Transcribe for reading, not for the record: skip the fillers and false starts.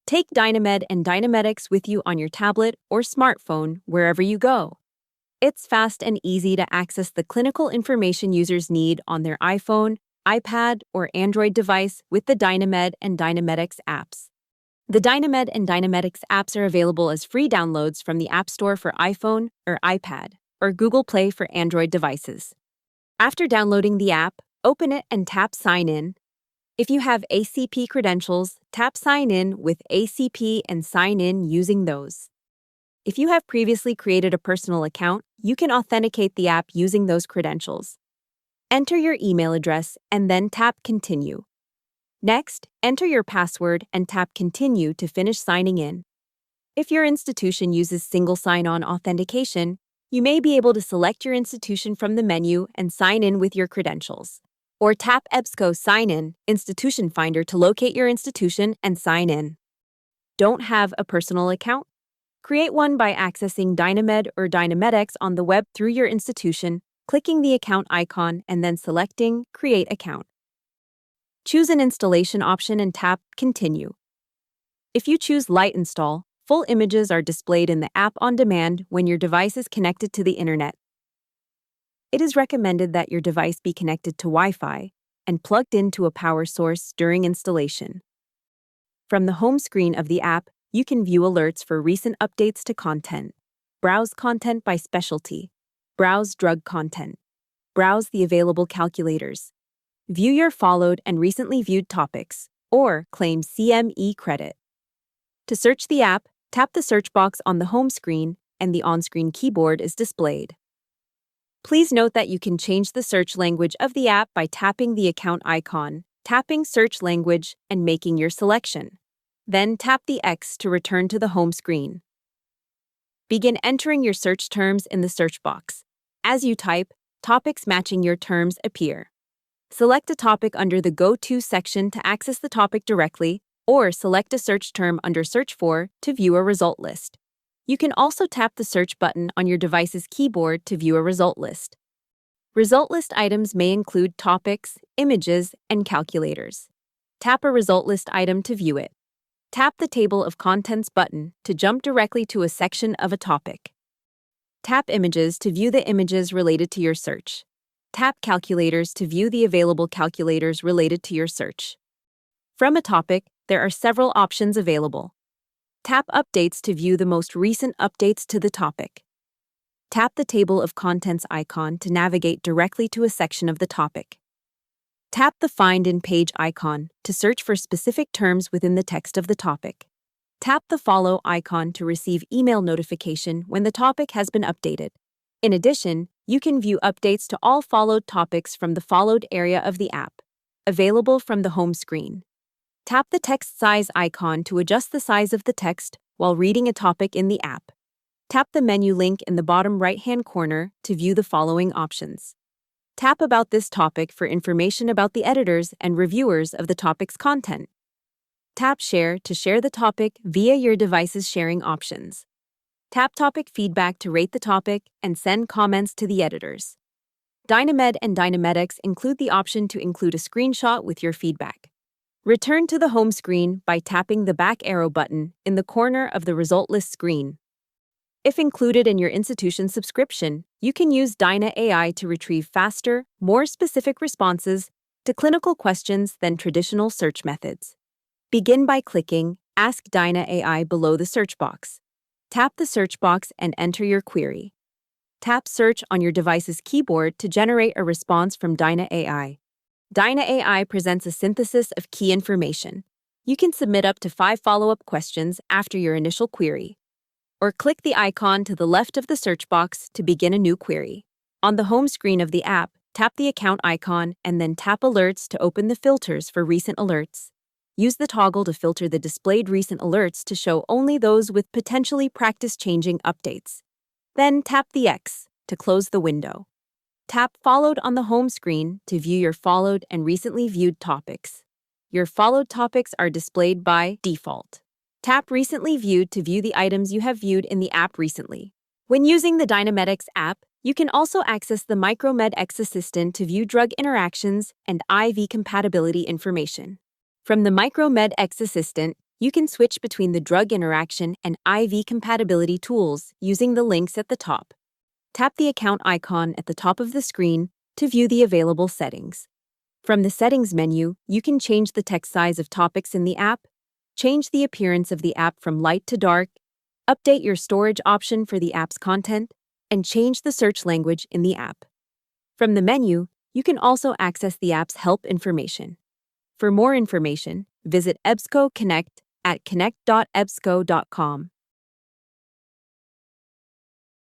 Take DynaMed and DynaMedex with you on your tablet or smartphone wherever you go. It's fast and easy to access the clinical information users need on their iPhone, iPad, or Android device with the DynaMed and DynaMedex apps. The DynaMed and DynaMedex apps are available as free downloads from the App Store for iPhone or iPad, or Google Play for Android devices. After downloading the app, open it and tap Sign In. If you have ACP credentials, tap Sign In with ACP and sign in using those. If you have previously created a personal account, you can authenticate the app using those credentials. Enter your email address and then tap Continue. Next, enter your password and tap Continue to finish signing in. If your institution uses single sign-on authentication, you may be able to select your institution from the menu and sign in with your credentials. Or tap EBSCO Sign In Institution Finder to locate your institution and sign in. Don't have a personal account? Create one by accessing DynaMed or DynaMedex on the web through your institution, clicking the account icon, and then selecting Create Account. Choose an installation option and tap Continue. If you choose Light Install, full images are displayed in the app on demand when your device is connected to the internet. It is recommended that your device be connected to Wi-Fi and plugged into a power source during installation. From the home screen of the app, you can view alerts for recent updates to content, browse content by specialty, browse drug content, browse the available calculators, view your followed and recently viewed topics, or claim CME credit. To search the app, tap the search box on the home screen and the on-screen keyboard is displayed. Please note that you can change the search language of the app by tapping the account icon, tapping Search Language, and making your selection. Then tap the X to return to the home screen. Begin entering your search terms in the search box. As you type, topics matching your terms appear. Select a topic under the Go To section to access the topic directly, or select a search term under Search For to view a result list. You can also tap the search button on your device's keyboard to view a result list. Result list items may include topics, images, and calculators. Tap a result list item to view it. Tap the Table of Contents button to jump directly to a section of a topic. Tap Images to view the images related to your search. Tap Calculators to view the available calculators related to your search. From a topic, there are several options available. Tap Updates to view the most recent updates to the topic. Tap the Table of Contents icon to navigate directly to a section of the topic. Tap the Find in Page icon to search for specific terms within the text of the topic. Tap the Follow icon to receive email notification when the topic has been updated. In addition, you can view updates to all followed topics from the Followed area of the app, available from the home screen. Tap the Text Size icon to adjust the size of the text while reading a topic in the app. Tap the menu link in the bottom right-hand corner to view the following options. Tap About this topic for information about the editors and reviewers of the topic's content. Tap Share to share the topic via your device's sharing options. Tap Topic Feedback to rate the topic and send comments to the editors. DynaMed and DynaMedex include the option to include a screenshot with your feedback. Return to the home screen by tapping the back arrow button in the corner of the result list screen. If included in your institution subscription, you can use Dyna AI to retrieve faster, more specific responses to clinical questions than traditional search methods. Begin by clicking Ask Dyna AI below the search box. Tap the search box and enter your query. Tap Search on your device's keyboard to generate a response from Dyna AI. Dyna AI presents a synthesis of key information. You can submit up to 5 follow-up questions after your initial query. Or click the icon to the left of the search box to begin a new query. On the home screen of the app, tap the account icon and then tap Alerts to open the filters for recent alerts. Use the toggle to filter the displayed recent alerts to show only those with potentially practice-changing updates. Then tap the X to close the window. Tap Followed on the home screen to view your followed and recently viewed topics. Your followed topics are displayed by default. Tap Recently Viewed to view the items you have viewed in the app recently. When using the DynaMedex app, you can also access the MicroMedX Assistant to view drug interactions and IV compatibility information. From the MicroMedX Assistant, You can switch between the drug interaction and IV compatibility tools using the links at the top. Tap the account icon at the top of the screen to view the available settings. From the Settings menu, you can change the text size of topics in the app, change the appearance of the app from light to dark, update your storage option for the app's content, and change the search language in the app. From the menu, you can also access the app's help information. For more information, visit EBSCO Connect at connect.ebsco.com.